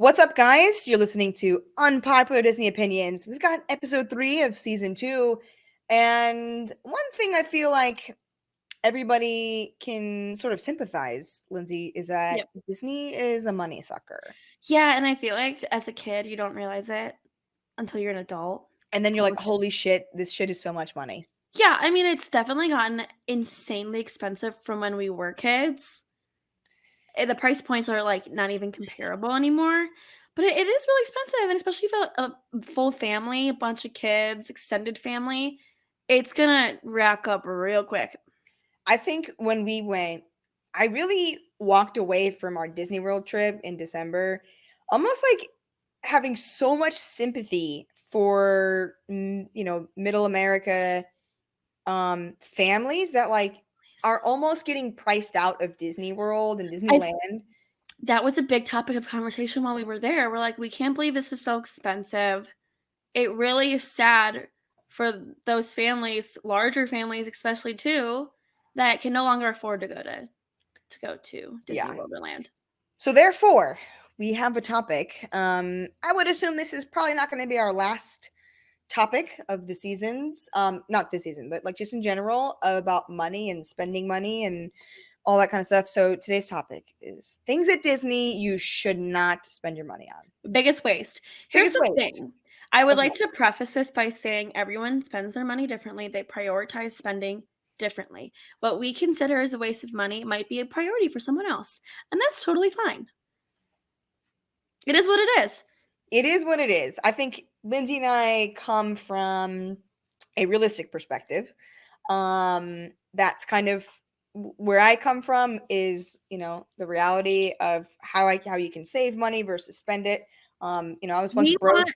What's up, guys? You're listening to Unpopular Disney Opinions. We've got episode 3 of season 2. And one thing I feel like everybody can sort of sympathize, Lindsay, is that Yep. Disney is a money sucker. Yeah, and I feel like as a kid, you don't realize it until you're an adult. And then you're like, Which holy shit, this shit is so much money. Yeah, I mean, it's definitely gotten insanely expensive from when we were kids. The price points are, like, not even comparable anymore, but it is really expensive, and especially if a full family, a bunch of kids, extended family, it's gonna rack up real quick. I think when we went, I really walked away from our Disney World trip in December, almost like having so much sympathy for, middle America families that like are almost getting priced out of Disney World and I Disneyland. That was a big topic of conversation while we were there. We're like, "We can't believe this is so expensive." It really is sad for those families, larger families especially too, that can no longer afford to go to Disney Yeah. World or Land. So therefore, we have a topic. I would assume this is probably not going to be our last topic of the seasons. Not this season, but like just in general about money and spending money and all that kind of stuff. So today's topic is things at Disney you should not spend your money on. Biggest waste. Here's Biggest the waste. thing. I would Okay. like to preface this by saying everyone spends their money differently. They prioritize spending differently. What we consider as a waste of money might be a priority for someone else, and that's totally fine. It is what it is. It is what it is. I think Lindsay and I come from a realistic perspective. That's kind of where I come from is, the reality of how you can save money versus spend it. I was once We broke. want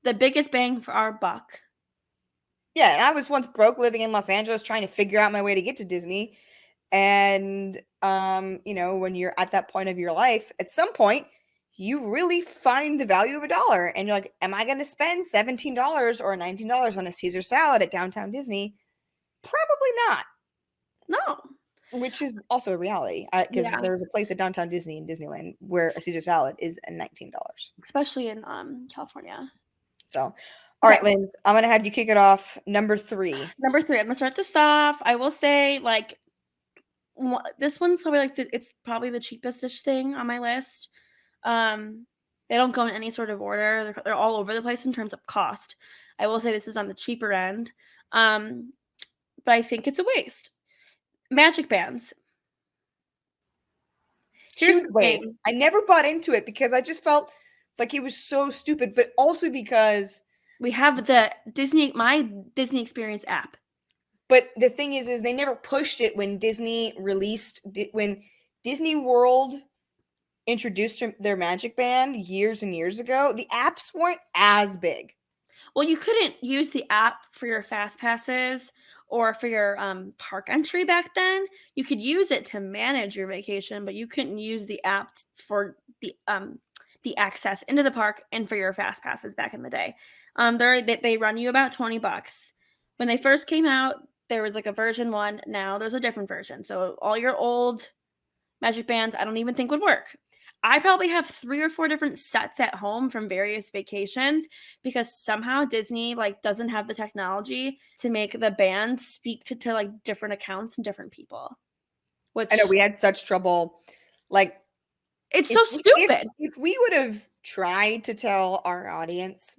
the biggest bang for our buck. Yeah, and I was once broke living in Los Angeles trying to figure out my way to get to Disney. And when you're at that point of your life, at some point you really find the value of a dollar and you're like, am I going to spend $17 or $19 on a Caesar salad at downtown Disney? Probably not. No. Which is also a reality because Yeah. there's a place at downtown Disney in Disneyland where a Caesar salad is $19. Especially in California. So, all right, Linz, I'm gonna have you kick it off. Number 3. Number 3, I'm gonna start this off. I will say, like, this one's probably like it's probably the cheapest-ish thing on my list. They don't go in any sort of order. They're all over the place in terms of cost. I will say this is on the cheaper end, but I think it's a waste. Magic bands. Here's Huge the waste. thing. I never bought into it because I just felt like it was so stupid, but also because We have the My Disney Experience app. but the thing is they never pushed it when Disney when Disney World introduced their Magic Band years and years ago. The apps weren't as big. Well, you couldn't use the app for your fast passes or for your park entry back then. You could use it to manage your vacation, but you couldn't use the app for the access into the park and for your fast passes back in the day. They run you about $20. When they first came out, there was like a version 1. Now there's a different version. So all your old Magic bands, I don't even think would work. I probably have 3 or 4 different sets at home from various vacations because somehow Disney like doesn't have the technology to make the bands speak to like different accounts and different people. Which I know we had such trouble. Like it's so stupid. If we would have tried to tell our audience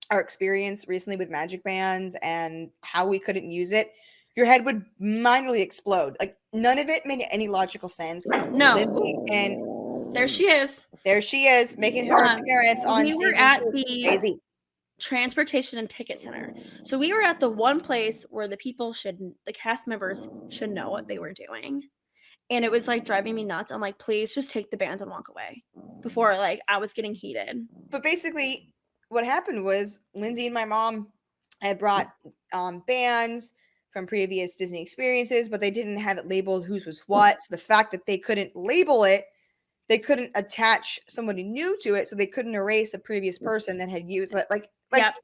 our experience recently with Magic Bands and how we couldn't use it, your head would minorly explode. Like none of it made any logical sense. No. Lindsay, and There she is. there she is making her appearance on We were season at 2. the Crazy. Transportation and Ticket Center. So we were at the one place where the cast members should know what they were doing. And it was like driving me nuts. I'm like, please just take the bands and walk away before like I was getting heated. But basically, what happened was Lindsay and my mom had brought bands from previous Disney experiences, but they didn't have it labeled whose was what. So the fact that they couldn't label it, they couldn't attach somebody new to it, so they couldn't erase a previous person that had used it. Like Yep.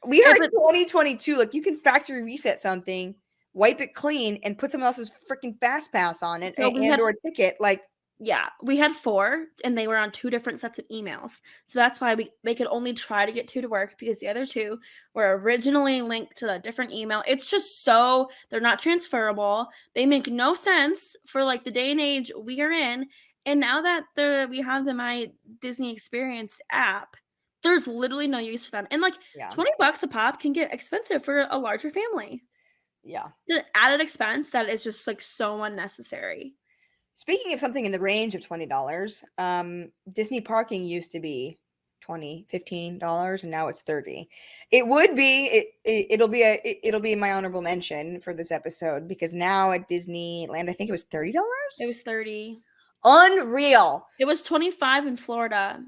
we heard 2022, like you can factory reset something, wipe it clean, and put someone else's freaking fast pass on it So and or a ticket. Like Yeah, we had 4, and they were on 2 different sets of emails. So that's why they could only try to get 2 to work because the other 2 were originally linked to a different email. It's just so they're not transferable. They make no sense for, like, the day and age we are in, and now that we have the My Disney Experience app, there's literally no use for them, and, like, Yeah. 20 bucks a pop can get expensive for a larger family. Yeah. It's an added expense that is just, like, so unnecessary. Speaking of something in the range of $20, Disney parking used to be $15, and now it's 30. It would be it'll be my honorable mention for this episode because now at Disneyland, I think it was It $30. was 30. Unreal. It was 25 in Florida.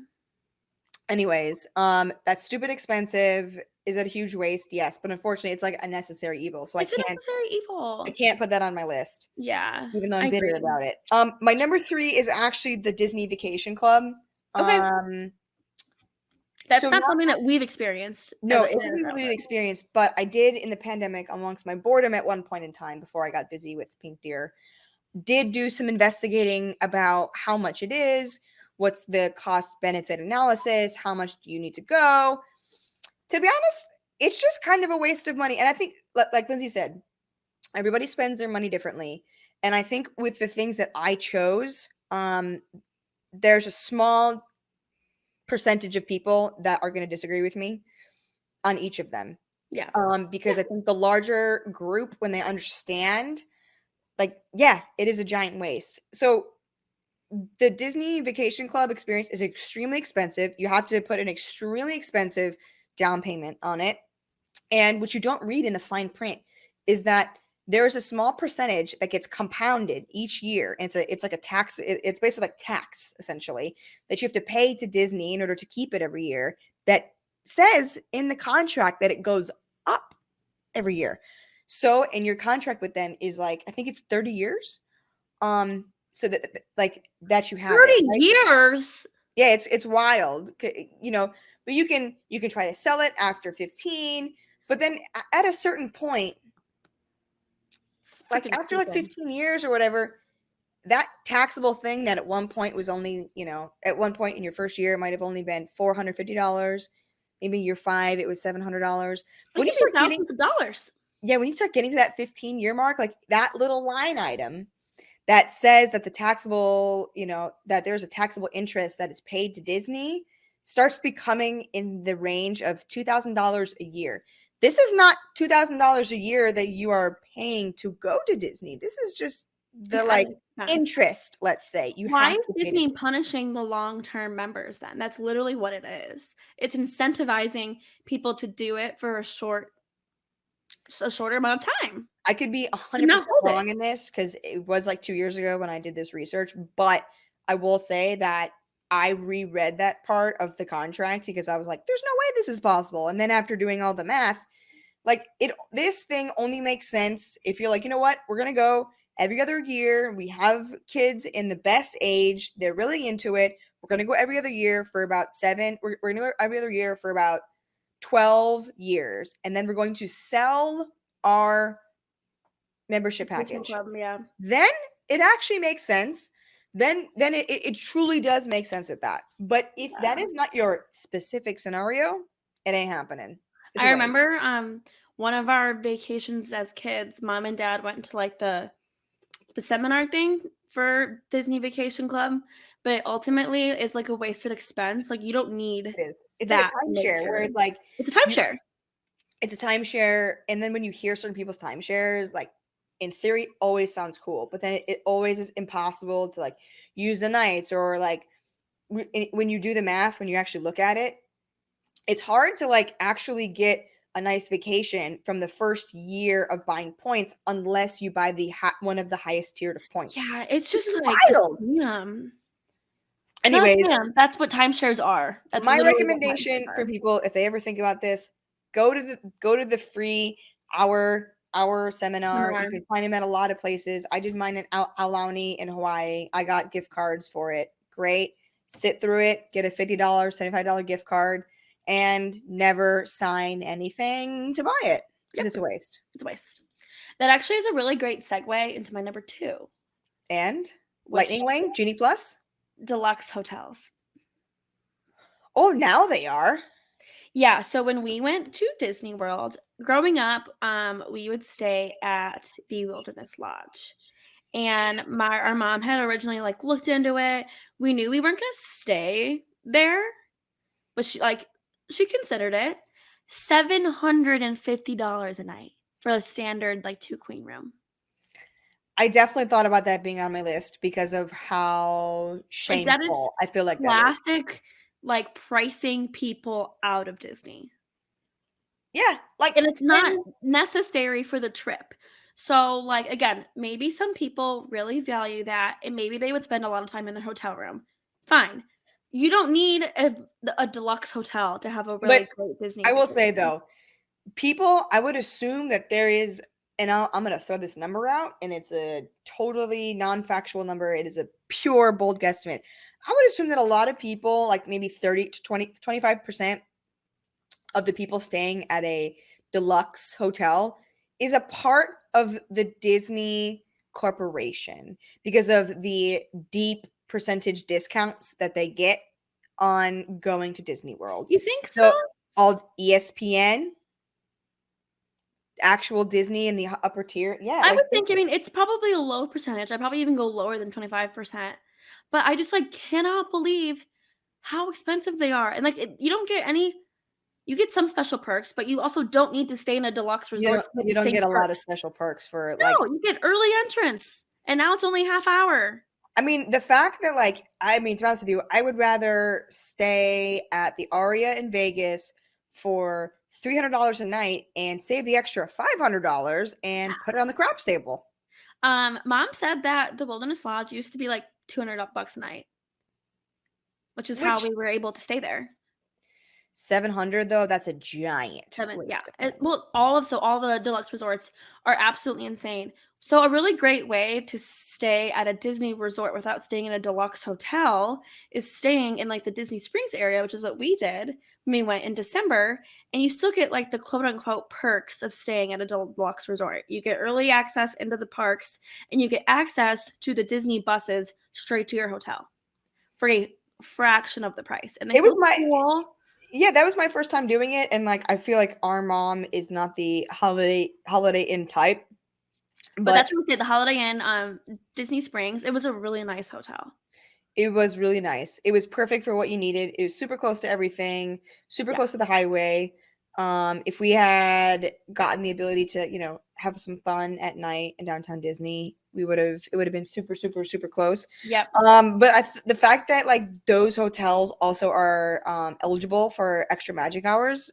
Anyways, that's stupid expensive. Is it a huge waste? Yes, but unfortunately, it's like a necessary evil, so It's a necessary I evil. can't put that on my list. Yeah, Even though I I'm bitter agree. about it. My number 3 is actually the Disney Vacation Club. Okay, Um, so that's not not something that we've experienced no, it in wasn't our really an life. experience, but I did in the pandemic amongst my boredom at one point in time before I got busy with Pink Deer, did do some investigating about how much it is, what's the cost benefit analysis, how much do you need to go. To be honest, it's just kind of a waste of money. And I think like Lindsay said, everybody spends their money differently. And I think with the things that I chose, there's a small percentage of people that are going to disagree with me on each of them. Yeah. Because I think the larger group, when they understand, like, yeah, it is a giant waste. So the Disney Vacation Club experience is extremely expensive. You have to put an extremely expensive down payment on it. And what you don't read in the fine print is that there is a small percentage that gets compounded each year. And it's like a tax. It's basically like tax essentially that you have to pay to Disney in order to keep it every year. That says in the contract that it goes up every year. So, and your contract with them is like I think it's 30 years. So that like that you have it 30 right. years? Yeah, it's wild, but you can try to sell it after 15, but then at a certain point, It's like freaking after like stupid. 15 years or whatever, that taxable thing that at one point was only, at one point in your first year, it might have only been $450. Maybe year 5, it was $700. It When you could be start getting, thousands of dollars. yeah, when you start getting to that 15-year mark, like that little line item that says that the taxable, that there's a taxable interest that is paid to Disney starts becoming in the range of $2,000 a year. This is not $2,000 a year that you are paying to go to Disney. This is just An the like added expense. interest, let's say. You Why have is to pay to Disney punishing the long-term members then? That's literally what it is. It's incentivizing people to do it for a shorter amount of time, I could be to not 100% hold it. wrong in this because it was like 2 years ago when I did this research, but I will say that I reread that part of the contract because I was like, there's no way this is possible. And then after doing all the math, like this thing only makes sense if you're like, you know what, we're gonna go every other year. We have kids in the best age, they're really into it. We're gonna go every other year for about we're gonna go every other year for about 12 years, and then we're going to sell our membership Vacation package. club, yeah. Then it actually makes sense. Then it truly does make sense with that. But if that Yeah. is not your specific scenario, it ain't happening. It's a I waste. remember, one of our vacations as kids, mom and dad went to, like, the seminar thing for Disney Vacation Club, but it ultimately is, like, a wasted expense, like, you don't need It is. It's like that a timeshare where nature. it's like It's a you timeshare. it's a timeshare, and then when you hear certain people's timeshares, like in theory, always sounds cool, but then it always is impossible to like use the nights or like when you do the math, when you actually look at it, it's hard to like actually get a nice vacation from the first year of buying points unless you buy one of the highest tiered of points. Yeah, it's Which just is like a wild. scam. Not a Anyways, scam, that's what timeshares are. That's my literally what timeshares recommendation for are. people if they ever think about this, go to the free hour seminar. You Seminar. can find them at a lot of places. I did mine in Aulani in Hawaii. I got gift cards for it. Great. Sit through it, get a $50, $75 gift card, and never sign anything to buy it because Yep, it's a waste. it's a waste. That actually is a really great segue into my number 2. And which Lightning Lane, Genie Plus. deluxe hotels. Oh, now they are. Yeah, so when we went to Disney World, growing up, we would stay at the Wilderness Lodge. And our mom had originally like looked into it. We knew we weren't gonna stay there, but she considered it. $750 a night for a standard like 2-queen room. I definitely thought about that being on my list because of how Like that is shameful I feel like that is. classic like pricing people out of Disney. Yeah, like And it's not and necessary for the trip. So, like, again, maybe some people really value that, and maybe they would spend a lot of time in their hotel room. Fine. You don't need a deluxe hotel to have a but really great Disney I will say vacation. though, I would assume that there is, and I'm gonna throw this number out, and it's a totally non-factual number. It is a pure bold guesstimate. I would assume that a lot of people, like maybe 30 to 25% of the people staying at a deluxe hotel is a part of the Disney corporation because of the deep percentage discounts that they get on going to Disney World. You think so? So all ESPN, actual Disney in the upper tier. Yeah, I like would think, I mean, it's probably a low percentage. I'd probably even go lower than 25%. But I just like cannot believe how expensive they are. And like you don't get any you get some special perks, but you also don't need to stay in a deluxe resort to get you the don't same get a lot of perks. special perks for like No, you get early entrance, and now it's only half hour. I mean, the fact that like I mean, to be honest with you, I would rather stay at the Aria in Vegas for $300 a night and save the extra $500 and put it on the craps table. Mom said that the Wilderness Lodge used to be like 200 bucks a night, which is how Which we were able to stay there. 700 though, that's a giant 7, waste yeah. of money. Well, all the deluxe resorts are absolutely insane. So a really great way to stay at a Disney resort without staying in a deluxe hotel is staying in like the Disney Springs area, which is what we did when we went in December, and you still get like the quote unquote perks of staying at a deluxe resort. You get early access into the parks and you get access to the Disney buses straight to your hotel for a fraction of the price. And they It was feel my cool. Yeah, that was my first time doing it, and like I feel like our mom is not the Holiday Inn type, But but that's what we did, the Holiday Inn, Disney Springs. It was a really nice hotel. it was really nice. It was perfect for what you needed. It was super close to everything, super Yeah. close to the highway. If we had gotten the ability to, have some fun at night in downtown Disney, it would have been super, super, super close. Yep. But the fact that like those hotels also are eligible for extra magic hours,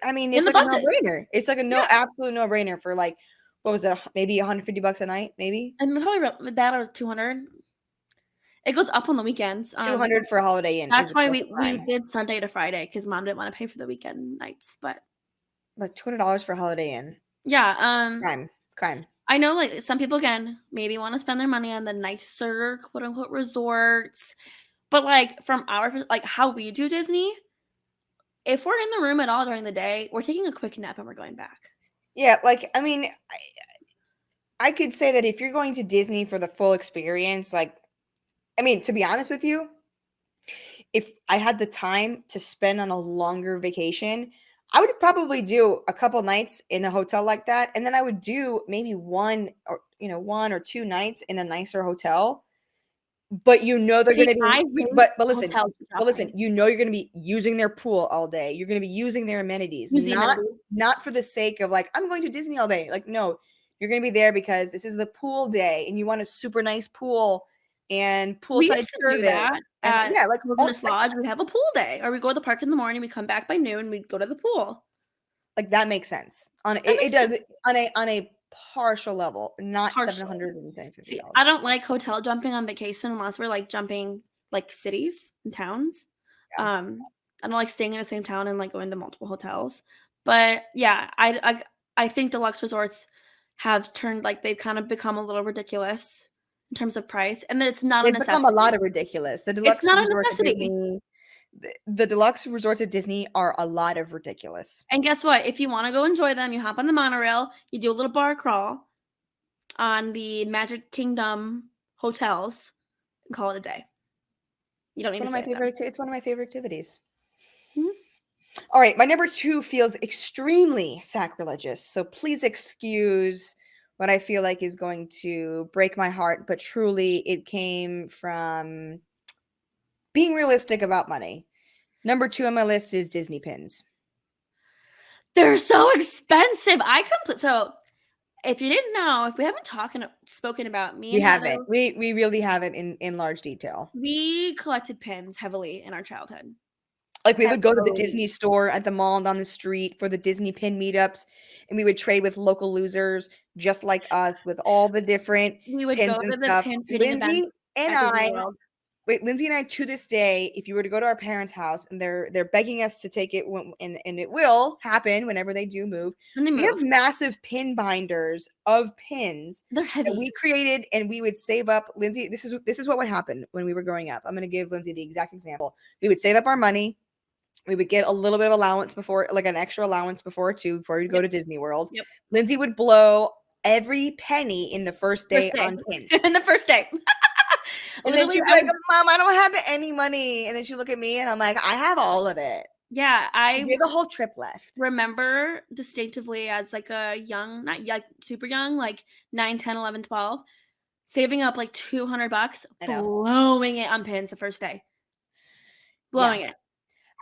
I mean, In it's the like a buses. no-brainer. It's like a Yeah. absolute no-brainer for like, what was it? Maybe $150 a night, maybe And probably that or 200. It goes up on the weekends. 200 for a Holiday Inn is That's a why perfect we crime. did Sunday to Friday because mom didn't wanna pay for the weekend nights, but Like $200 for a Holiday Inn. yeah, Crime. I know, like, some people, again, maybe wanna spend their money on the nicer, quote, unquote, "resorts," but, like, from our like, how we do Disney, if we're in the room at all during the day, we're taking a quick nap and we're going back. Yeah, like, I mean, I could say that if you're going to Disney for the full experience, like, I mean, to be honest with you, if I had the time to spend on a longer vacation, I would probably do a couple nights in a hotel like that, and then I would do maybe 1 or 2 nights in a nicer hotel. But they're See, gonna be I you hate but listen hotel but listen, shopping. you're gonna be using their pool all day. You're gonna be using their amenities, Use the not amenities. not for the sake of, like, "I'm going to Disney all day." Like, no, you're gonna be there because this is the pool day, and you want a super nice pool and We poolside used to do service, that and at yeah, like, all Wilderness Lodge. We'd have a pool day, or we'd go to the park in the morning, we'd come back by noon, we'd go to the pool. that makes sense. That It makes does sense. it on a partial level, not Partially. See, $750. I don't like hotel jumping on vacation unless we're, like, jumping, like, cities and towns. Yeah. I don't like staying in the same town and, like, going to multiple hotels. But, yeah, I think deluxe resorts have turned like, they've kind of become a little ridiculous in terms of price, and it's not a They've become a lot necessity. of ridiculous. It's not a necessity. The deluxe resorts at Disney are a lot of ridiculous. And guess what? If you wanna go enjoy them, you hop on the monorail, you do a little bar crawl on the Magic Kingdom hotels, and call it a day. You don't need to say it then. It's one of my favorite activities. Mhm. All right, my number 2 feels extremely sacrilegious, so please excuse what I feel like is going to break my heart, but truly it came from being realistic about money. Number 2 on my list is Disney pins. They're so expensive. So if you didn't know, if we haven't spoken about me We and Heather, haven't. We really haven't in large detail. we collected pins heavily in our childhood. Like, we would go to the Heavily. Disney store at the mall down the street for the Disney pin meetups, and we would trade with local losers just like us with all the different We would pins go and to the stuff. pin trading events And at Disney I World Lindsay and I, to this day, if you were to go to our parents' house and they're begging us to take it and it will happen whenever they do move, and they we have move. massive pin binders of pins They're that heavy. we created, and we would save up. Lindsay, this is what would happen when we were growing up. I'm going to give Lindsay the exact example. We would save up our money. We would get a little bit of allowance before, like an extra allowance before we'd go Yep. to Disney World. Yep. Lindsay would blow every penny in the first day First day. on pins. And the first day. And then Literally, she'd be like, "Mom, I don't have any money." And then she'd look at me and I'm like, "I have all of it." yeah, We have the whole trip left. remember distinctively as like a young, not like super young, like 9, 10, 11, 12, saving up like $200, I know. blowing it on pins the first day. Yeah. Blowing it.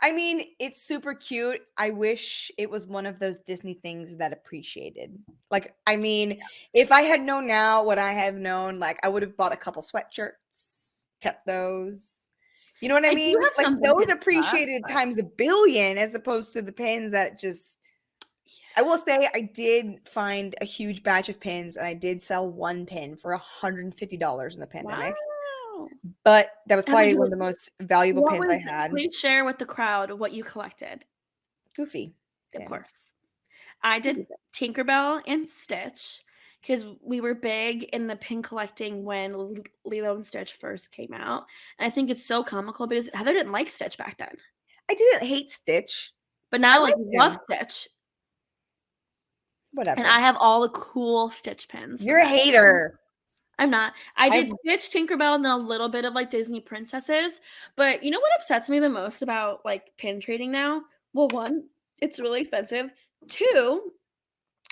I mean, it's super cute. I wish it was one of those Disney things that appreciated. Like, I mean, if I had known now what I have known, like, I would have bought a couple sweatshirts, kept those. You know what I I do mean? have Like, some those vintage stuff, appreciated but times a billion as opposed to the pins that just. I will say I did find a huge batch of pins, and I did sell one pin for $150 in the pandemic. wow. But that was Heather, probably one of the most valuable what pins I was had. please share with the crowd what you collected. Goofy Of pins. course. I Goofy did pins. Tinkerbell and Stitch because we were big in the pin collecting when Lilo and Stitch first came out. And I think it's so comical because Heather didn't like Stitch back then. I didn't hate Stitch. But I now, like, liked we love him. Stitch. And I Whatever. have all the cool Stitch pins from You're a that time. hater. I'm not. I I did Stitch, Tinkerbell, and then a little bit of like Disney princesses. But you know what upsets me the most about like pin trading now? Well, one, it's really expensive. Two,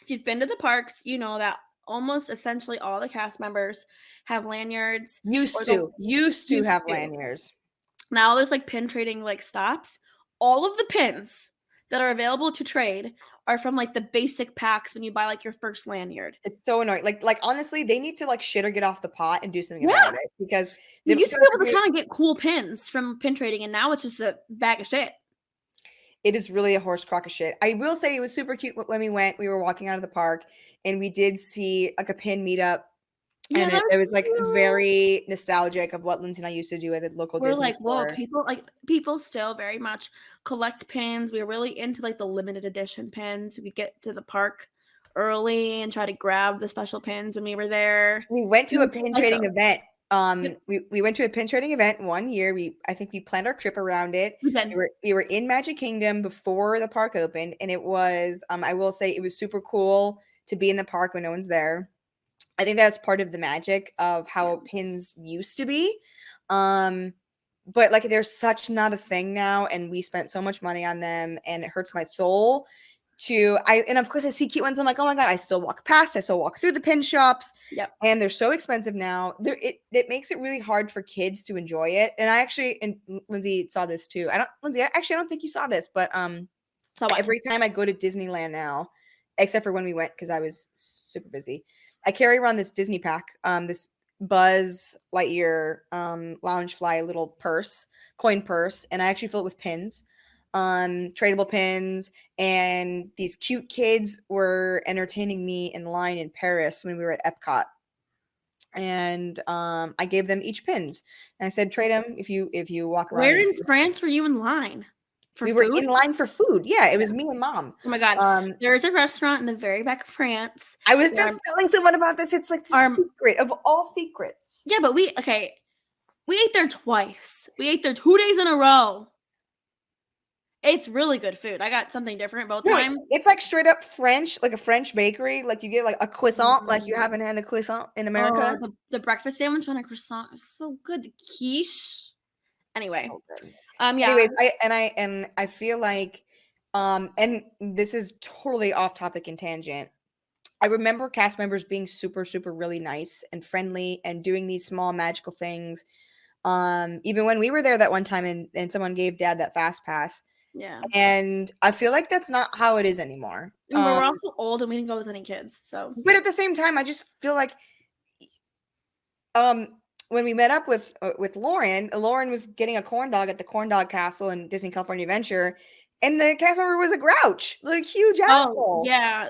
if you've been to the parks, you know that almost essentially all the cast members have lanyards or used the to used have to. lanyards. Now there's like pin trading like stops. All of the pins that are available to trade are from like the basic packs when you buy like your first lanyard. It's so annoying. Like honestly, they need to like shit or get off the pot and do something Yeah. about it because You the used to be able to kind of get cool pins from pin trading, and now it's just a bag of shit. it is really a horse crock of shit. I will say it was super cute when we went. We were walking out of the park and we did see like a pin meetup. Yeah, And that's it was like cute. very nostalgic of what Lindsay and I used to do at the local We're Disney like, whoa, store. people still very much collect pins. We're really into like the limited edition pins. We get to the park early and try to grab the special pins when we were there. We went We to a were pin psycho. trading event. Yep, We went to a pin trading event one year. I think we planned our trip around it. we did. We were in Magic Kingdom before the park opened, and it was I will say it was super cool to be in the park when no one's there. I think that's part of the magic of Yeah. how pins used to be. But like they're such not a thing now, and we spent so much money on them, and it hurts my soul and of course I see cute ones. I'm like, oh my god, I still walk through the pin shops, Yep. and they're so expensive now. It makes it really hard for kids to enjoy it. And I actually and Lindsay saw this too. I don't think you saw this, but So what? every time I go to Disneyland now, except for when we went because I was super busy, I carry around this Disney pack, this Buzz Lightyear Loungefly little coin purse, and I actually fill it with pins, tradable pins. And these cute kids were entertaining me in line in Paris when we were at Epcot. And I gave them each pins, and I said, "Trade them if you walk around." Where in France were you in line? For We were food? in line for food. Yeah, it Yeah. was me and mom. Oh my god. Um, There is a restaurant in the very back of France I was where just telling someone about this. It's like the our secret of all secrets. yeah, but we ate there twice. We ate there 2 days in a row. It's really good food. I got something different both No, times. it's like straight up French, like a French bakery. Like you get like a croissant, like you Mm. haven't had a croissant in Oh, America. the breakfast sandwich on a croissant is so good. The quiche. Anyway, So good. yeah, Anyways, I feel like, and this is totally off topic and tangent. I remember cast members being super, super really nice and friendly and doing these small magical things. Even when we were there that one time and someone gave dad that fast pass. yeah. And I feel like that's not how it is anymore. And we're also old and we didn't go with any kids, so But at the same time, I just feel like um when we met up with Lauren, Lauren was getting a corn dog at the Corn Dog Castle in Disney California Adventure, and the cast member was a grouch, like huge oh, asshole, yeah,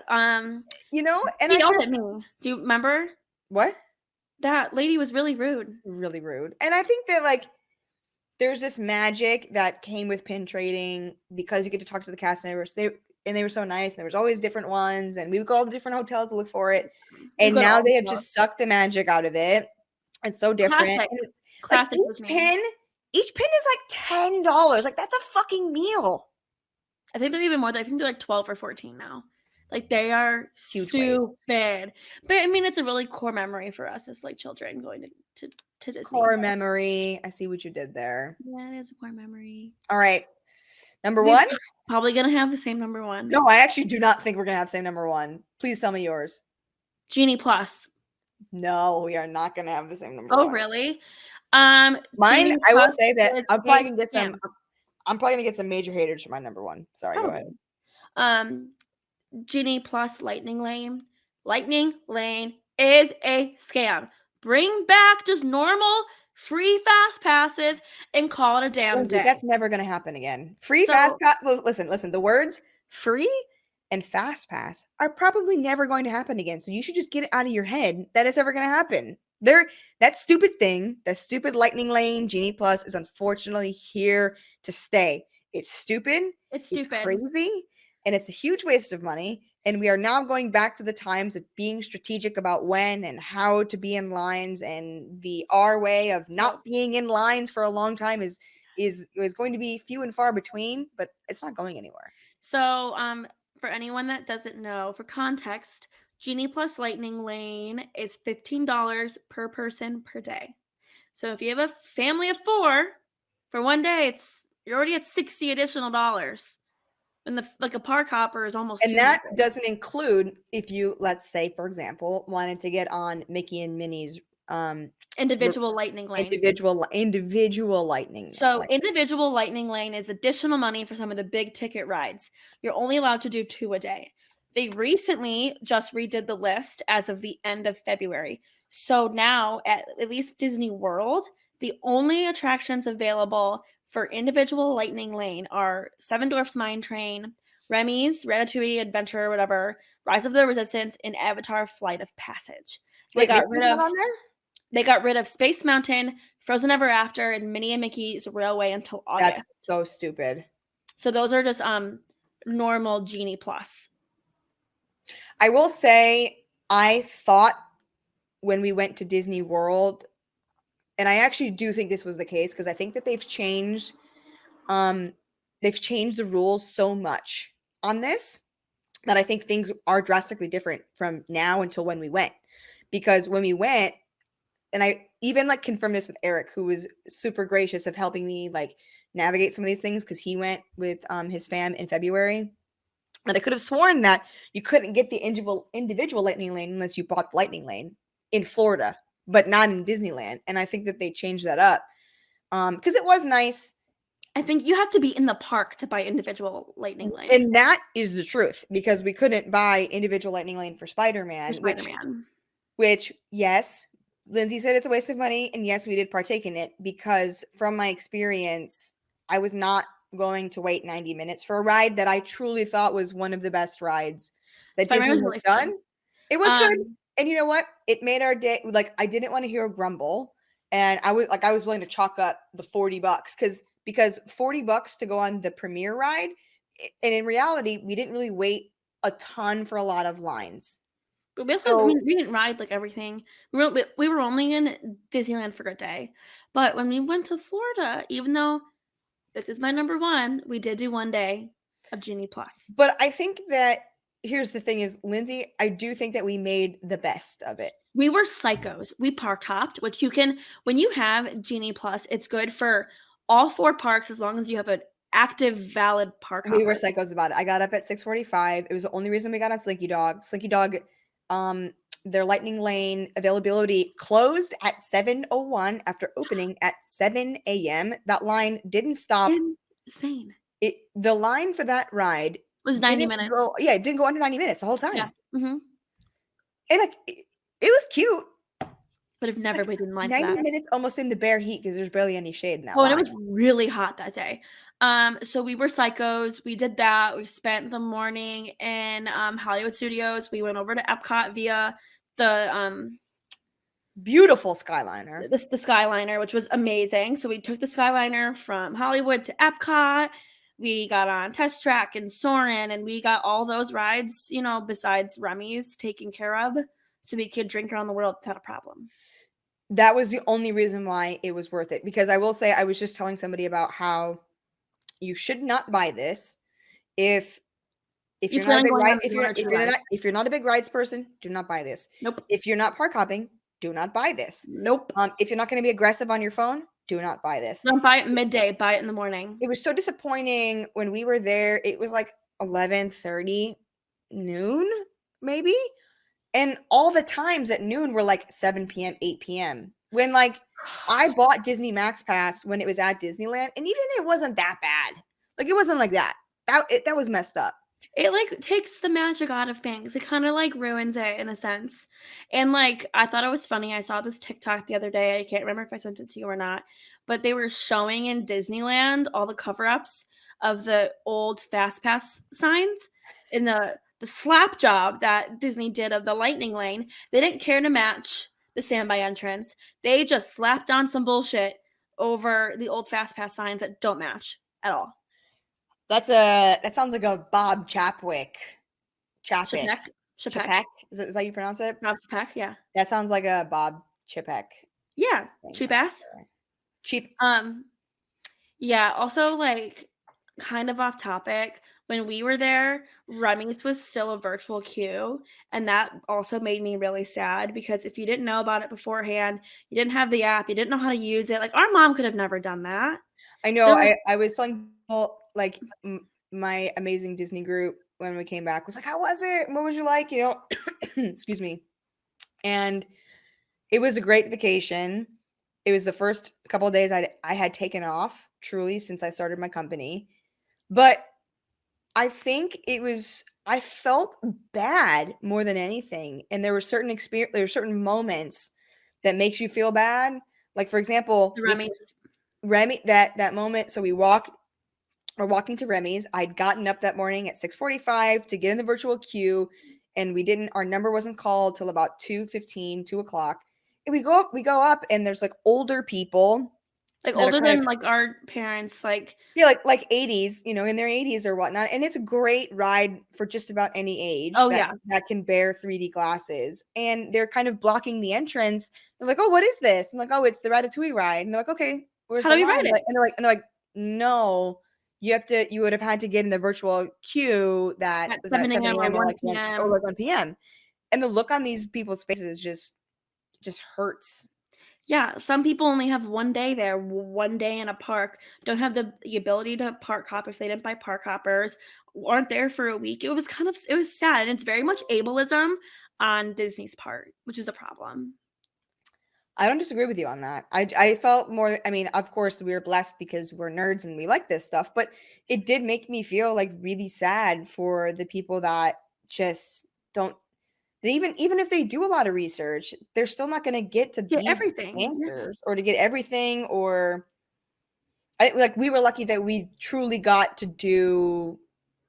you know? And she I yelled just at me. Do you remember? what? That lady was really rude. Really rude. And I think that like there's this magic that came with pin trading because you get to talk to the cast members. They were so nice, and there was always different ones, and we would go to all the different hotels to look for it. We And go to now all the they have stuff. just sucked the magic out of it. It's so different. Classic. And it's like Classic Disney. each pin is like $10. Like that's a fucking meal. I think they're even more. I think they're like 12 or 14 now. Like they are Huge waste. stupid. But I mean, it's a really core memory for us as like children going to Disney. Core memory. I see what you did there. Yeah, it is a core memory. All right. Number We're one? probably gonna have the same number one. No, I actually do not think we're gonna have same number one. Please tell me yours. Genie Plus. No, we are not gonna have the same number Oh, one. really? Mine, Genie I will Plus say that is I'm a probably gonna get scam. some. I'm probably gonna get some major haters for my number one. Sorry, go ahead. Probably. Um, Genie Plus Lightning Lane. Lightning Lane is a scam. Bring back just normal free fast passes and call it a damn Lindsay, day. that's never gonna happen again. Free fast So pass. Listen. The words free and fast pass are probably never going to happen again. So you should just get it out of your head that it's ever gonna happen. That stupid thing, that stupid Lightning Lane Genie Plus is unfortunately here to stay. It's stupid. it's It's stupid. crazy. And it's a huge waste of money. And we are now going back to the times of being strategic about when and how to be in lines. And our way of not being in lines for a long time is going to be few and far between, but it's not going anywhere. So, for anyone that doesn't know, for context, Genie Plus Lightning Lane is $15 per person per day. So if you have a family of 4, for one day, you're already at 60 additional dollars. And a park hopper is almost And that 200. doesn't include if you, let's say, for example, wanted to get on Mickey and Minnie's Individual Lightning Lane. individual lightning So lane. individual Lightning Lane is additional money for some of the big ticket rides. You're only allowed to do 2 a day. They recently just redid the list as of the end of February. So now at least Disney World, the only attractions available for individual Lightning Lane are Seven Dwarfs Mine Train, Remy's Ratatouille Adventure, whatever, Rise of the Resistance, and Avatar Flight of Passage. Wait, Mickey's not on there? They got rid of Space Mountain, Frozen Ever After, and Minnie and Mickey's Railway until August. That's so stupid. So those are just normal Genie Plus. I will say, I thought when we went to Disney World, and I actually do think this was the case because I think that they've changed the rules so much on this that I think things are drastically different from now until when we went. Because when we went, and I even like confirmed this with Eric, who was super gracious of helping me like navigate some of these things because he went with his fam in February. And I could have sworn that you couldn't get the individual lightning lane unless you bought the lightning lane in Florida, but not in Disneyland. And I think that they changed that up because it was nice. I think you have to be in the park to buy individual Lightning Lane. And that is the truth because we couldn't buy individual lightning lane for Spider-Man, which yes, Lindsay said it's a waste of money. And yes, we did partake in it because from my experience, I was not going to wait 90 minutes for a ride that I truly thought was one of the best rides that Disney has really done. fun. It was good. And you know what? It made our day. Like I didn't want to hear a grumble. And I was willing to chalk up the $40 because $40 to go on the premiere ride. And in reality, we didn't really wait a ton for a lot of lines. But we also, we didn't ride like everything. We were only in Disneyland for a day. But when we went to Florida, even though this is my number one. We did do one day of Genie Plus. But I think that here's the thing is, Lindsay, I do think that we made the best of it. We were psychos. We park hopped, which you can, when you have Genie Plus, it's good for all 4 parks as long as you have an active, valid park We were hopper. psychos about it. I got up at 6:45. It was the only reason we got on Slinky Dog. Slinky Dog, their Lightning Lane availability closed at 7:01 after opening at 7 a.m. That line didn't stop. Insane. The line for that ride Was 90 didn't minutes. go. Yeah, it didn't go under 90 minutes the whole time. Yeah. Mm-hmm. And like it was cute. But I've never waited in line for 90 that. minutes almost in the bare heat because there's barely any shade in that Oh, and it line. was really hot that day. So we were psychos. We did that. We spent the morning in Hollywood Studios. We went over to Epcot via the Beautiful Skyliner. the Skyliner, which was amazing. So we took the Skyliner from Hollywood to Epcot. We got on Test Track and Soarin', and we got all those rides, you know, besides Remy's taken care of, so we could drink around the world without a problem. That was the only reason why it was worth it. Because I will say, I was just telling somebody about how you should not buy this if You you're not a plan on big going ride, on if one or two rides? you're not a big rides person, do not buy this. Nope. If you're not park hopping, do not buy this. Nope. If you're not going to be aggressive on your phone, do not buy this. Don't buy it midday. Buy it in the morning. It was so disappointing when we were there. It was like 11:30, noon, maybe. And all the times at noon were like 7 p.m., 8 p.m. When like I bought Disney Max Pass when it was at Disneyland, and even it wasn't that bad. Like it wasn't like that. That was messed up. It like takes the magic out of things. It kind of like ruins it in a sense. And like I thought it was funny. I saw this TikTok the other day. I can't remember if I sent it to you or not, but they were showing in Disneyland all the cover-ups of the old Fast Pass signs in the slap job that Disney did of the Lightning Lane. They didn't care to match the standby entrance. They just slapped on some bullshit over the old Fast Pass signs that don't match at all. That sounds like a Bob Chapwick. Chapek. Chapek? Is that how you pronounce it? Bob Chapek, yeah. That sounds like a Bob Chapek. Yeah, cheap ass. Cheap. Yeah, also like kind of off topic, when we were there, Remy's was still a virtual queue, and that also made me really sad because if you didn't know about it beforehand, you didn't have the app, you didn't know how to use it. Like our mom could have never done that. I know. I was telling people like my amazing Disney group when we came back was like, how was it? What was you like? You know, excuse me. And it was a great vacation. It was the first couple of days I had taken off truly since I started my company. But I think I felt bad more than anything. And there were certain moments that makes you feel bad. Like for example, Remy, that moment. So we're walking to Remy's. I'd gotten up that morning at 6:45 to get in the virtual queue, and our number wasn't called till about 2:15, 2 o'clock. And we go up, and there's like older people. Like older than like our parents, like yeah, like 80s, you know, in their 80s or whatnot. And it's a great ride for just about any age that can bear 3D glasses. And they're kind of blocking the entrance. They're like, oh, what is this? I'm like, oh, it's the Ratatouille ride. And they're like, okay, where's how the do we line? ride it? And they're like, no, you would have had to get in the virtual queue that was at 7 a.m. or like 1 p.m. And the look on these people's faces just hurts. Yeah, some people only have one day there, one day in a park, don't have the ability to park hop if they didn't buy park hoppers, aren't there for a week. It was sad. And it's very much ableism on Disney's part, which is a problem. I don't disagree with you on that. I felt more, I mean, of course, we were blessed because we're nerds and we like this stuff, but it did make me feel like really sad for the people that just don't. Even if they do a lot of research, they're still not going to get to these everything answers or to get everything. Or like we were lucky that we truly got to do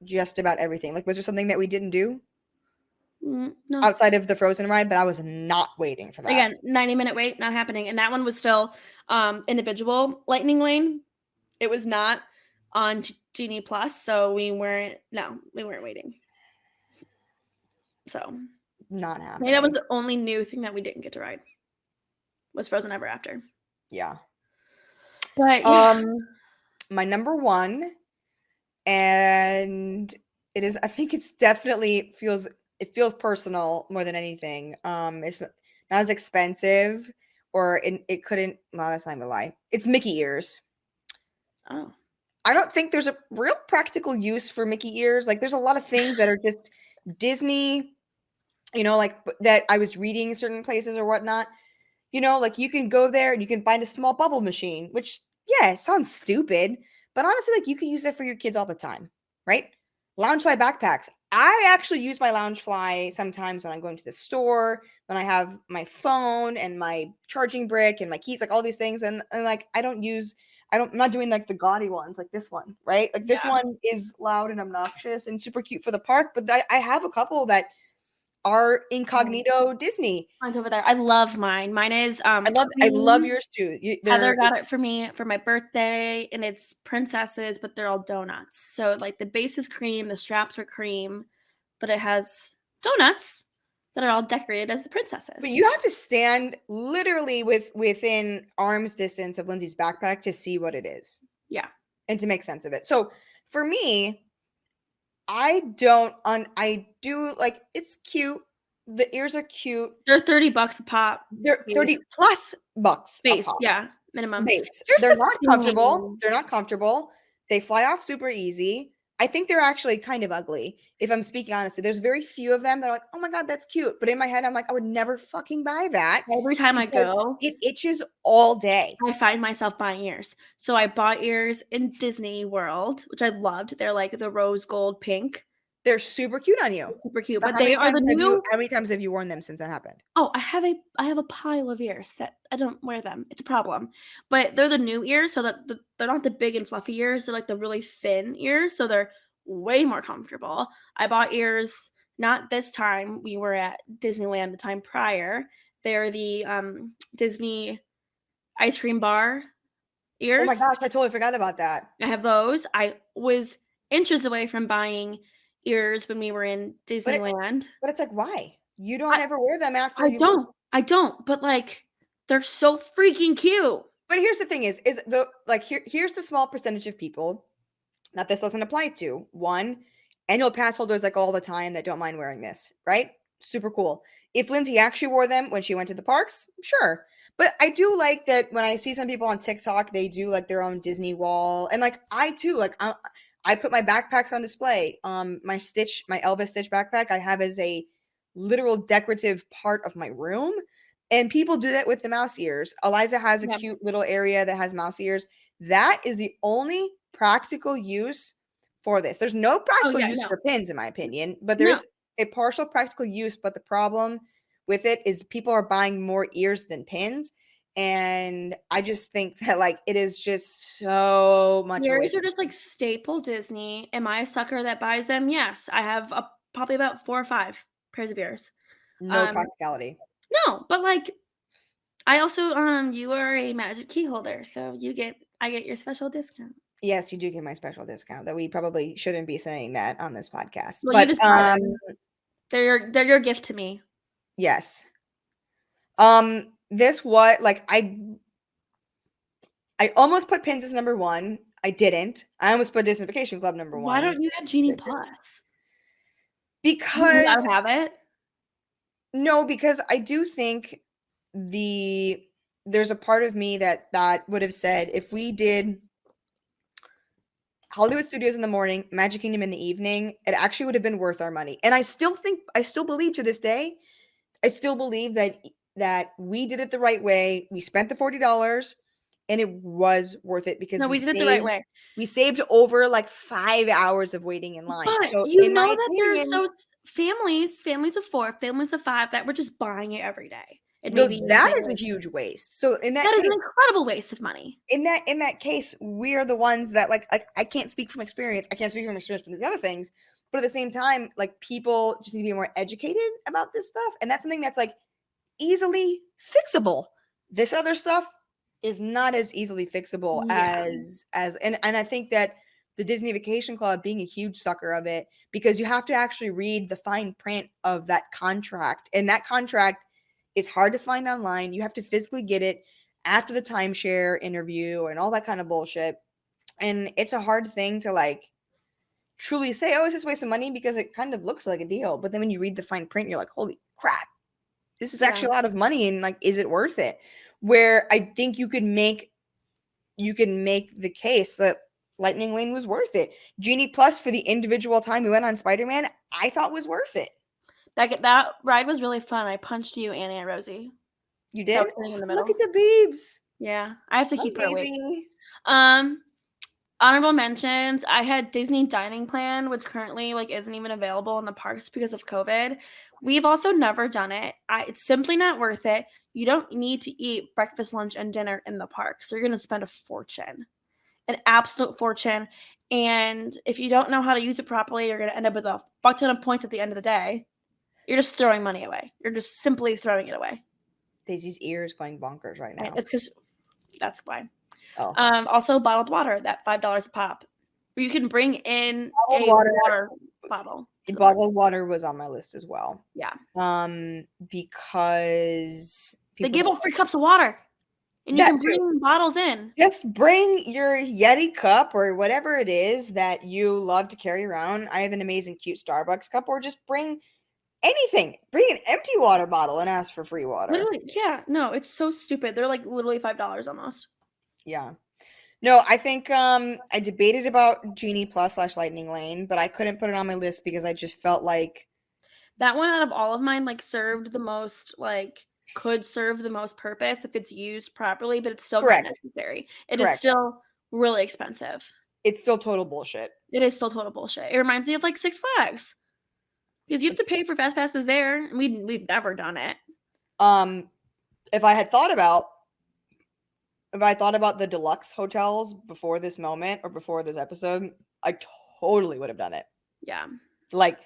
just about everything. Like, was there something that we didn't do? No. Outside of the Frozen ride, but I was not waiting for that. Again, 90-minute wait, not happening. And that one was still individual Lightning Lane. It was not on Genie Plus, so we weren't waiting. So not happening. Maybe that was the only new thing that we didn't get to ride. Was Frozen Ever After. Yeah. But yeah. my number one, and it is, I think it's definitely it feels personal more than anything. It's not as expensive, or it couldn't, well, that's not even a lie. It's Mickey ears. Oh. I don't think there's a real practical use for Mickey ears. Like, there's a lot of things that are just Disney, like that I was reading in certain places or whatnot. Like you can go there and you can find a small bubble machine, which, yeah, it sounds stupid, but honestly, like you can use it for your kids all the time, right? Loungefly backpacks. I actually use my Loungefly sometimes when I'm going to the store, when I have my phone and my charging brick and my keys, like all these things. And like, I'm not doing like the gaudy ones like this one, right? Like this Yeah. one is loud and obnoxious and super cute for the park, but I have a couple that are incognito Disney. Mine's over there. I love mine. Mine is I love cream. yours too. Heather got it for me for my birthday, and it's princesses, but they're all donuts. So like the base is cream, the straps are cream, but it has donuts that are all decorated as the But princesses. you have to stand literally within arm's distance of Lindsay's backpack to see what it is Yeah. and to make sense of it. So for me, I do like, it's cute. The ears are cute. They're $30 a pop. They're Base. 30 plus bucks a Base, pop. yeah, minimum. Base. Here's They're the not comfortable. thing. They're not comfortable. They fly off super easy. I think they're actually kind of ugly, if I'm speaking honestly. There's very few of them that are like, oh my God, that's cute. But in my head, I'm like, I would never fucking buy that Every time I because go, it itches all day. I find myself buying ears. So I bought ears in Disney World, which I loved. They're like the rose gold pink. They're super cute on you. Super cute. But But they are the new how many times have you worn them since that happened? Oh, I have a pile of ears that I don't wear them. It's a problem. But they're the new ears, so that they're not the big and fluffy ears. They're like the really thin ears, so they're way more comfortable. I bought ears not this time. We were at Disneyland the time prior. They're the Disney ice cream bar Oh my ears. gosh, I totally forgot about that. I have those. I was inches away from buying ears when we were in But it Disneyland. but it's like, why? You don't I ever wear them after I you leave. don't. I don't, but, like, they're so freaking cute. But here's the thing is the like here's the small percentage of people that this doesn't apply to. One, annual pass holders like all the time that don't mind wearing this, right? Super cool. If Lindsay actually wore them when she went to the parks, sure. But I do like that when I see some people on TikTok, they do like their own Disney wall. And like I too, like I put my backpacks on display. My Elvis Stitch backpack, I have as a literal decorative part of my room. And people do that with the mouse ears. Eliza has a Yeah. cute little area that has mouse ears. That is the only practical use for this. There's no Oh, practical yeah, use no. for pins, in my opinion, but there No. is a partial practical use. But the problem with it is people are buying more ears than pins. And I just think that like it is just so much of a Ears waste are of just, money. like, staple Disney. Am I a sucker that buys them? Yes. I have probably about 4 or 5 pairs of ears. No Um, practicality. no, but, like, I also, you are a Magic Key holder, so I get your special discount. Yes, you do get my special discount, that we probably shouldn't be saying that on this podcast. Well, you But just buy them. They're your gift to me. yes. This what like I almost put pins as number one. I didn't. I almost put Disney Vacation Club number Why one. don't you have Genie Plus? You think I Because would have it? no, because I do think there's a part of me that would have said if we did Hollywood Studios in the morning, Magic Kingdom in the evening, it actually would have been worth our money. And I still believe to this day, I still believe that we did it the right way. We spent the $40 and it was worth it because No, we did it the right way. we saved over like 5 hours of waiting in line. But So you in my know that there's opinion, those families of 4, families of 5 that were just buying it every day and no, maybe that using is a it. huge waste. So That is an incredible waste of money. in that case, we are the ones that like I can't speak from experience. I can't speak from experience from the other things, but at the same time, like people just need to be more educated about this stuff, and that's something that's like easily fixable. This other stuff is not as easily fixable Yeah. as and I think that the Disney Vacation Club being a huge sucker of it because you have to actually read the fine print of that contract, and that contract is hard to find online. You have to physically get it after the timeshare interview and all that kind of bullshit. And it's a hard thing to like truly say, oh, it's just a waste of money because it kind of looks like a deal. But then when you read the fine print, you're like, holy crap, this is Yeah. actually a lot of money. And like, is it worth it? Where I think you can make the case that Lightning Lane was worth it. Genie Plus for the individual time we went on Spider-Man, I thought was worth it. That ride was really fun. I punched you and Aunt Rosie. You So I did? was sitting in the Look middle. at the babes. Yeah, I have to keep her awake. Amazing. Honorable mentions. I had Disney dining plan, which currently like isn't even available in the parks because of COVID. We've also never done it. It's simply not worth it. You don't need to eat breakfast, lunch, and dinner in the park, so you're gonna spend a fortune, an absolute fortune. And if you don't know how to use it properly, you're gonna end up with a fuck ton of points at the end of the day. You're just throwing money away. You're just simply throwing it away. Daisy's ear is going bonkers right now. It's because that's why. Oh. Also bottled water, that $5 a pop. Or you can bring in Bottled a water bottle. Bottled water was on my list as well. Yeah. Because They give out free cups of water. And you can bring bottles in. Just bring your Yeti cup or whatever it is that you love to carry around. I have an amazing cute Starbucks cup, or just bring anything. Bring an empty water bottle and ask for free water. Literally, yeah. No, it's so stupid. They're like literally $5 almost. Yeah. No, I think I debated about Genie Plus / Lightning Lane, but I couldn't put it on my list because I just felt like that one out of all of mine like served the most, like could serve the most purpose if it's used properly, but it's still not necessary. It is still really expensive. It's still total bullshit. It is still total bullshit. It reminds me of like Six Flags. Because you have to pay for fast passes there, and we've never done it. If I thought about the deluxe hotels before this moment or before this episode, I totally would have done it. Yeah. Like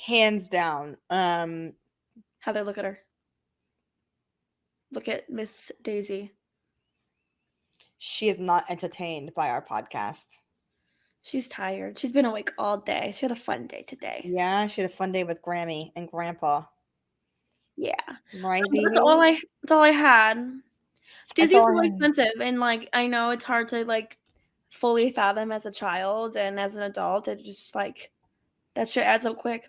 hands down. Heather, look at her. Look at Miss Daisy. She is not entertained by our podcast. She's tired. She's been awake all day. She had a fun day today. Yeah, she had a fun day with Grammy and Grandpa. Yeah. Right, baby? That's all I had. Disney's really expensive, and like I know it's hard to like fully fathom as a child, and as an adult, it just like that shit adds up quick.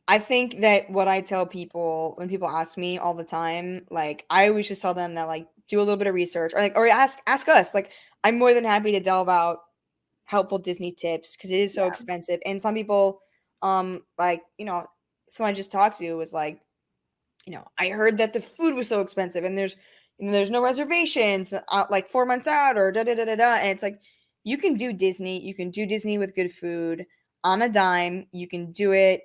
I think that what I tell people when people ask me all the time, like I always just tell them that like do a little bit of research, or ask us. Like I'm more than happy to delve out helpful Disney tips because it is so expensive. And some people, like someone I just talked to was like, I heard that the food was so expensive, and there's no reservations, like 4 months out or da da da da da. And it's like you can do Disney, with good food on a dime. You can do it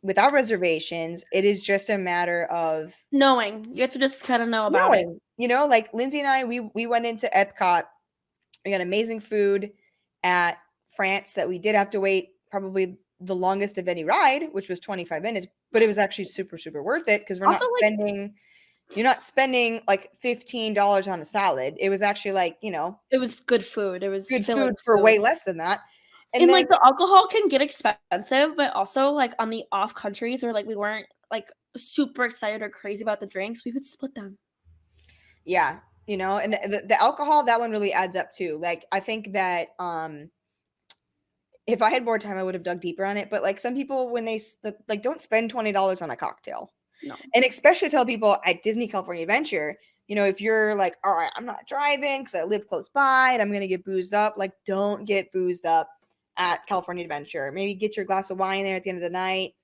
without reservations. It is just a matter of knowing. You have to just kind of know about it. Like Lindsay and I, we went into Epcot. We got amazing food at France that we did have to wait probably the longest of any ride, which was 25 minutes, but it was actually super, super worth it because you're not spending like $15 on a salad. It was actually like, it was good food. It was good food for way less than that. And like the alcohol can get expensive, but also like on the off countries where like we weren't like super excited or crazy about the drinks, we would split them. Yeah. And the alcohol, that one really adds up too. Like, I think that if I had more time, I would have dug deeper on it. But like some people, when they like don't spend $20 on a cocktail. No. And especially tell people at Disney California Adventure, if you're like, all right, I'm not driving because I live close by and I'm going to get boozed up. Like, don't get boozed up at California Adventure. Maybe get your glass of wine there at the end of the night,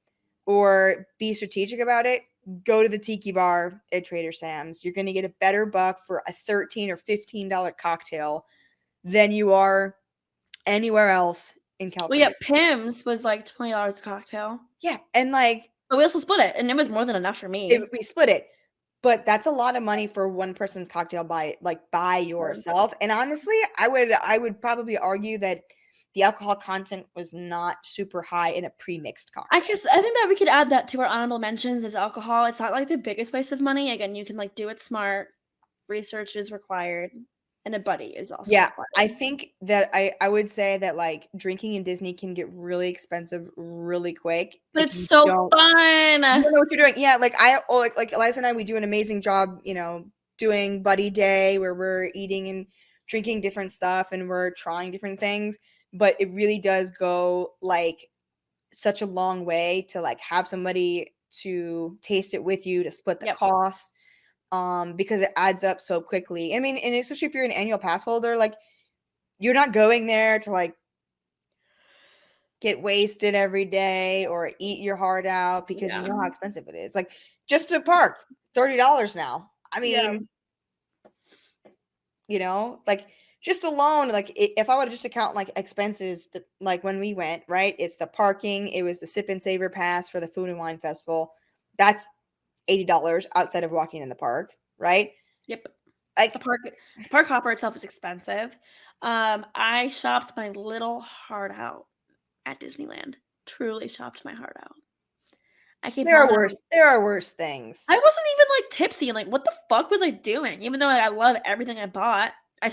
or be strategic about it. Go to the tiki bar at Trader Sam's. You're going to get a better buck for a $13 or $15 cocktail than you are anywhere else in California. Well, yeah, Pim's was like $20 a cocktail. Yeah, and like, but we also split it, and it was more than enough for me. We split it, but that's a lot of money for one person's cocktail by yourself. And honestly, I would probably argue that the alcohol content was not super high in a pre-mixed cocktail. I think that we could add that to our honorable mentions as alcohol. It's not like the biggest waste of money. Again, you can like do it smart. Research is required, and a buddy is also required. I think that I would say that like drinking in Disney can get really expensive really quick. But it's so fun. You don't know what you're doing. Yeah, like like Eliza and I, we do an amazing job, doing buddy day where we're eating and drinking different stuff and we're trying different things, but it really does go like such a long way to like have somebody to taste it with you to split the Yep. cost because it adds up so quickly. I mean, and especially if you're an annual pass holder, like you're not going there to like get wasted every day or eat your heart out because you Yeah. know how expensive it is. Like just to park, $30 now. I Yeah. mean, you know, like just alone, like if I would just account like expenses, like when we went, right? It's the parking, it was the sip and savor pass for the food and wine festival. That's $80 outside of walking in the park, right? Yep. The Like, park hopper itself is expensive. I shopped my little heart out at Disneyland. Truly shopped my heart out. I came there home are and worse. There are worse things. I wasn't even like tipsy and like what the fuck was I doing? Even though like, I love everything I bought, I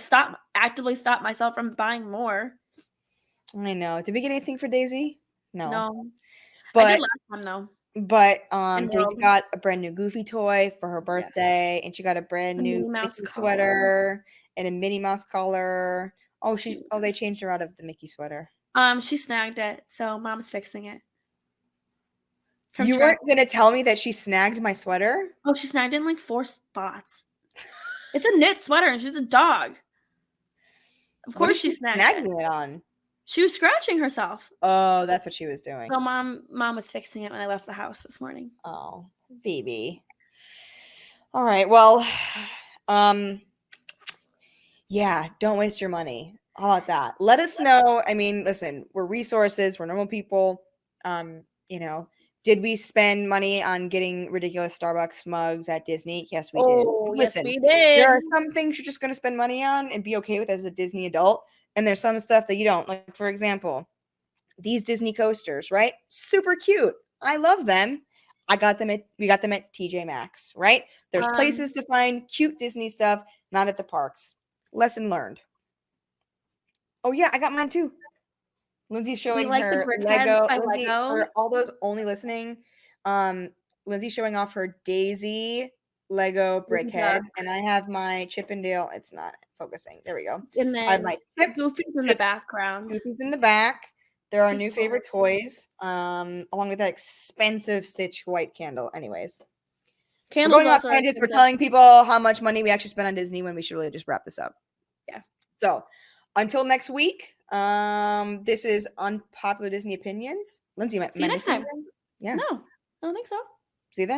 actively stopped myself from buying more. I know. Did we get anything for Daisy? No. No, I did But last time though. but In Daisy World, got a brand new Goofy toy for her yeah, birthday, and she got a brand a new Minnie Mouse Mickey collar. sweater and a Minnie Mouse collar. Yeah. They changed her out of the Mickey sweater. She snagged it, so mom's fixing it from You scratch. weren't gonna tell me that she snagged my sweater? Oh, she snagged it in like 4 spots. It's a knit sweater and she's a dog. Of What course is she she snagged it. snagging it on? She was scratching herself. Oh, that's what she was doing. So mom was fixing it when I left the house this morning. Oh, baby. All right. Well, um, yeah, don't waste your money. How about that? Let us know. I mean, listen, we're resources, we're normal people. You know, did we spend money on getting ridiculous Starbucks mugs at Disney? Yes, we did. Oh, yes, Listen, we there did. are some things you're just going to spend money on and be okay with as a Disney adult, and there's some stuff that you don't. Like, for example, these Disney coasters, right? Super cute. I love them. We got them at TJ Maxx, right? There's Um, places to find cute Disney stuff, not at the parks. Lesson learned. Oh yeah, I got mine too. Lindsay's we showing like the her Brickheads Lego. by Lindsay, Lego. for all those only listening, Lindsay's showing off her Daisy Lego Daisy Brickhead, Duck, and I have my Chippendale. It's not focusing. There we go. and I have then my Chip Goofy's in the Chip background. Goofy's in the back. There are She's new cool. favorite toys, along with that expensive Stitch white candle. Anyways, we're Candles going off also are tangents. We're expensive. telling people how much money we actually spent on Disney when we should really just wrap this up. Yeah. So until next week, this is Unpopular Disney Opinions. Lindsay, am See you I next missing time. anything? Yeah. No, I don't think so. See you then.